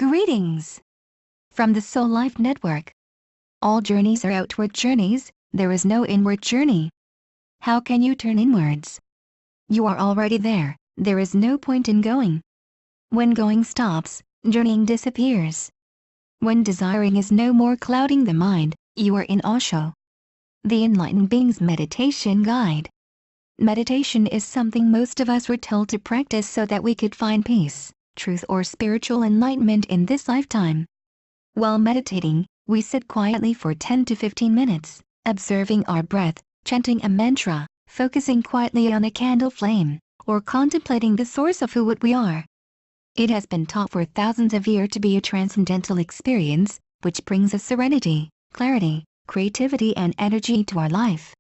Greetings from the Soul Life Network. All journeys are outward journeys, there is no inward journey. How can you turn inwards? You are already there is no point in going. When going stops, journeying disappears. When desiring is no more clouding the mind, you are in Osho. The Enlightened Beings Meditation Guide. Meditation is something most of us were told to practice so that we could find peace, truth or spiritual enlightenment in this lifetime. While meditating, we sit quietly for 10 to 15 minutes, observing our breath, chanting a mantra, focusing quietly on a candle flame, or contemplating the source of what we are. It has been taught for thousands of years to be a transcendental experience, which brings us serenity, clarity, creativity and energy to our life.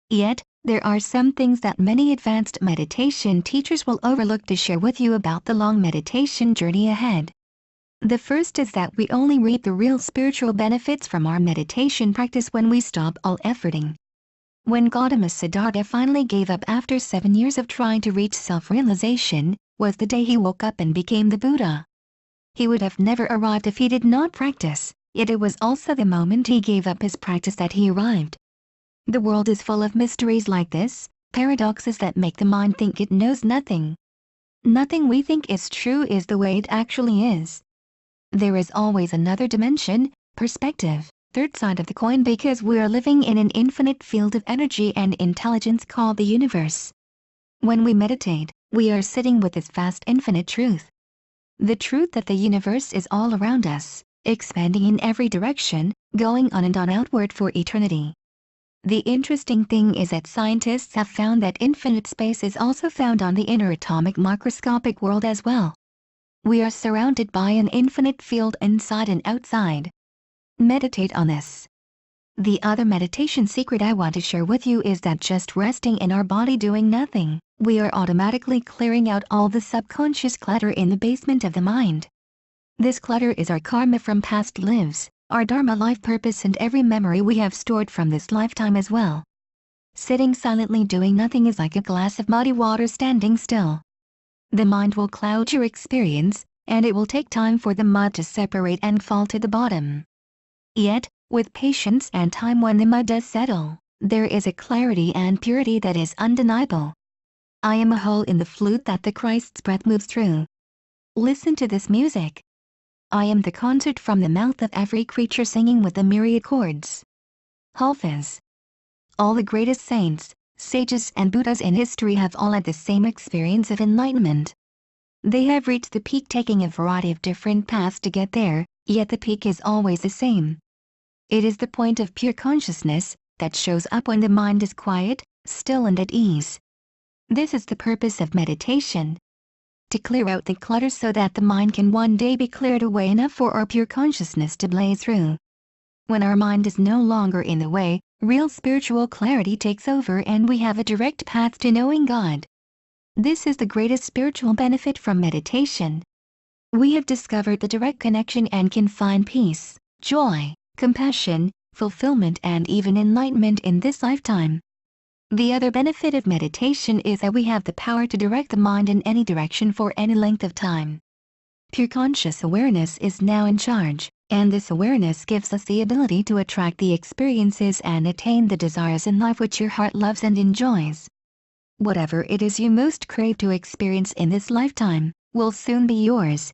Yet, there are some things that many advanced meditation teachers will overlook to share with you about the long meditation journey ahead. The first is that we only reap the real spiritual benefits from our meditation practice when we stop all efforting. When Gautama Siddhartha finally gave up after 7 years of trying to reach self-realization, was the day he woke up and became the Buddha. He would have never arrived if he did not practice, yet it was also the moment he gave up his practice that he arrived. The world is full of mysteries like this, paradoxes that make the mind think it knows nothing. Nothing we think is true is the way it actually is. There is always another dimension, perspective, third side of the coin because we are living in an infinite field of energy and intelligence called the universe. When we meditate, we are sitting with this vast infinite truth. The truth that the universe is all around us, expanding in every direction, going on and on outward for eternity. The interesting thing is that scientists have found that infinite space is also found on the inner atomic microscopic world as well. We are surrounded by an infinite field inside and outside. Meditate on this. The other meditation secret I want to share with you is that just resting in our body doing nothing, we are automatically clearing out all the subconscious clutter in the basement of the mind. This clutter is our karma from past lives, our dharma life purpose and every memory we have stored from this lifetime as well. Sitting silently doing nothing is like a glass of muddy water standing still. The mind will cloud your experience, and it will take time for the mud to separate and fall to the bottom. Yet, with patience and time when the mud does settle, there is a clarity and purity that is undeniable. I am a hole in the flute that the Christ's breath moves through. Listen to this music. I am the concert from the mouth of every creature singing with the myriad chords. Hafiz. All the greatest saints, sages and Buddhas in history have all had the same experience of enlightenment. They have reached the peak taking a variety of different paths to get there, yet the peak is always the same. It is the point of pure consciousness that shows up when the mind is quiet, still and at ease. This is the purpose of meditation. To clear out the clutter so that the mind can one day be cleared away enough for our pure consciousness to blaze through. When our mind is no longer in the way, real spiritual clarity takes over and we have a direct path to knowing God. This is the greatest spiritual benefit from meditation. We have discovered the direct connection and can find peace, joy, compassion, fulfillment and even enlightenment in this lifetime. The other benefit of meditation is that we have the power to direct the mind in any direction for any length of time. Pure conscious awareness is now in charge, and this awareness gives us the ability to attract the experiences and attain the desires in life which your heart loves and enjoys. Whatever it is you most crave to experience in this lifetime, will soon be yours.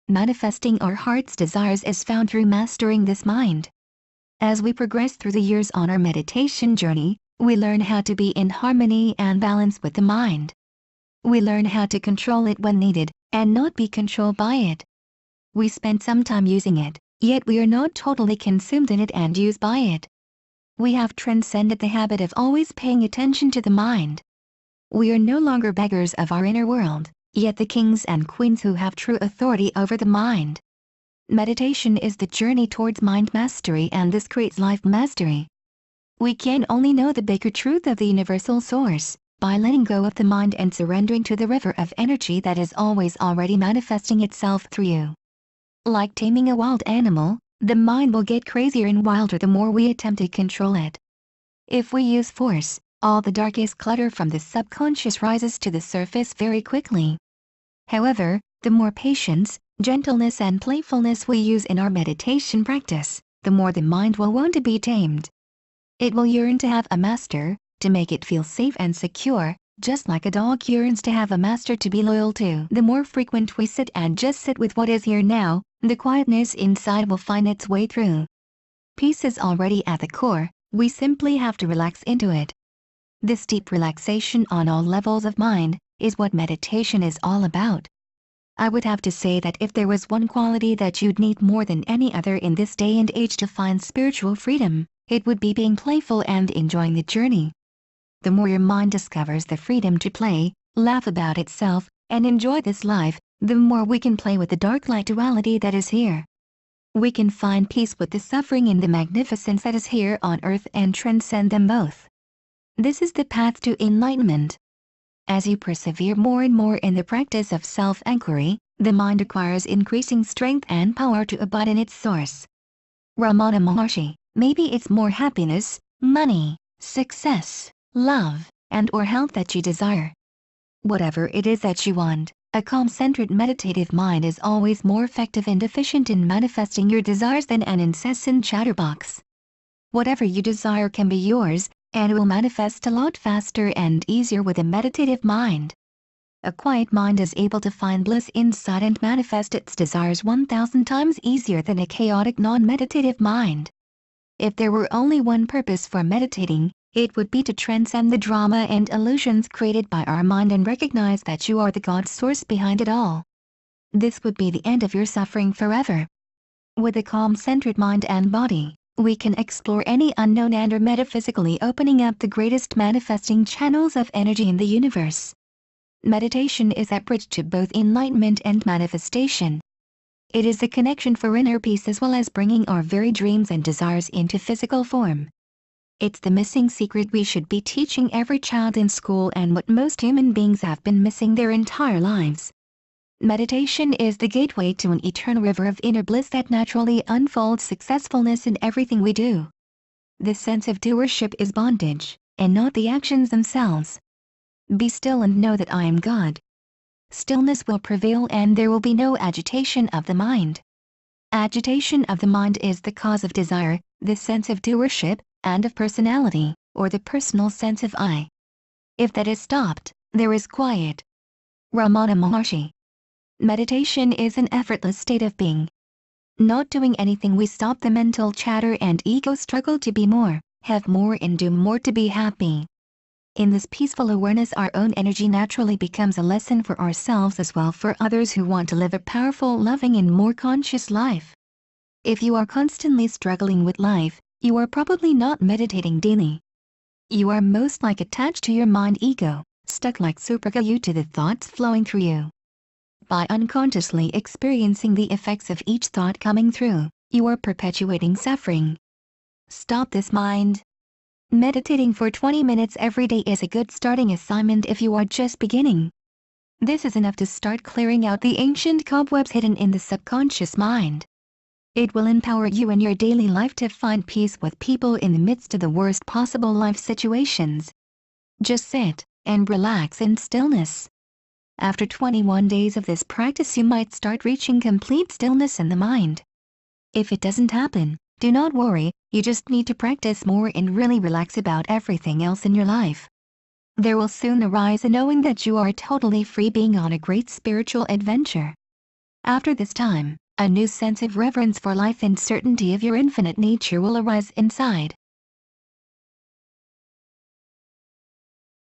Manifesting our heart's desires is found through mastering this mind. As we progress through the years on our meditation journey, we learn how to be in harmony and balance with the mind. We learn how to control it when needed, and not be controlled by it. We spend some time using it, yet we are not totally consumed in it and used by it. We have transcended the habit of always paying attention to the mind. We are no longer beggars of our inner world, yet the kings and queens who have true authority over the mind. Meditation is the journey towards mind mastery and this creates life mastery. We can only know the bigger truth of the universal source by letting go of the mind and surrendering to the river of energy that is always already manifesting itself through you. Like taming a wild animal, the mind will get crazier and wilder the more we attempt to control it. If we use force, all the darkest clutter from the subconscious rises to the surface very quickly. However, the more patience, gentleness and playfulness we use in our meditation practice, the more the mind will want to be tamed. It will yearn to have a master, to make it feel safe and secure, just like a dog yearns to have a master to be loyal to. The more frequent we sit and just sit with what is here now, the quietness inside will find its way through. Peace is already at the core, we simply have to relax into it. This deep relaxation on all levels of mind is what meditation is all about. I would have to say that if there was one quality that you'd need more than any other in this day and age to find spiritual freedom, it would be being playful and enjoying the journey. The more your mind discovers the freedom to play, laugh about itself, and enjoy this life, the more we can play with the dark light duality that is here. We can find peace with the suffering and the magnificence that is here on earth and transcend them both. This is the path to enlightenment. As you persevere more and more in the practice of self-inquiry, the mind acquires increasing strength and power to abide in its source. Ramana Maharshi, maybe it's more happiness, money, success, love, and/or health that you desire. Whatever it is that you want, a calm-centered meditative mind is always more effective and efficient in manifesting your desires than an incessant chatterbox. Whatever you desire can be yours, and will manifest a lot faster and easier with a meditative mind. A quiet mind is able to find bliss inside and manifest its desires 1,000 times easier than a chaotic non-meditative mind. If there were only one purpose for meditating, it would be to transcend the drama and illusions created by our mind and recognize that you are the God source behind it all. This would be the end of your suffering forever. With a calm-centered mind and body, we can explore any unknown and are metaphysically opening up the greatest manifesting channels of energy in the universe. Meditation is that bridge to both enlightenment and manifestation. It is the connection for inner peace as well as bringing our very dreams and desires into physical form. It's the missing secret we should be teaching every child in school and what most human beings have been missing their entire lives. Meditation is the gateway to an eternal river of inner bliss that naturally unfolds successfulness in everything we do. This sense of doership is bondage, and not the actions themselves. Be still and know that I am God. Stillness will prevail and there will be no agitation of the mind. Agitation of the mind is the cause of desire, the sense of doership, and of personality, or the personal sense of I. If that is stopped, there is quiet. Ramana Maharshi. Meditation is an effortless state of being. Not doing anything, we stop the mental chatter and ego struggle to be more, have more and do more to be happy. In this peaceful awareness, our own energy naturally becomes a lesson for ourselves as well for others who want to live a powerful, loving and more conscious life. If you are constantly struggling with life, you are probably not meditating daily. You are most like attached to your mind ego, stuck like superglue to the thoughts flowing through you. By unconsciously experiencing the effects of each thought coming through, you are perpetuating suffering. Stop this mind. Meditating for 20 minutes every day is a good starting assignment if you are just beginning. This is enough to start clearing out the ancient cobwebs hidden in the subconscious mind. It will empower you in your daily life to find peace with people in the midst of the worst possible life situations. Just sit and relax in stillness. After 21 days of this practice, you might start reaching complete stillness in the mind. If it doesn't happen, do not worry, you just need to practice more and really relax about everything else in your life. There will soon arise a knowing that you are a totally free being on a great spiritual adventure. After this time, a new sense of reverence for life and certainty of your infinite nature will arise inside.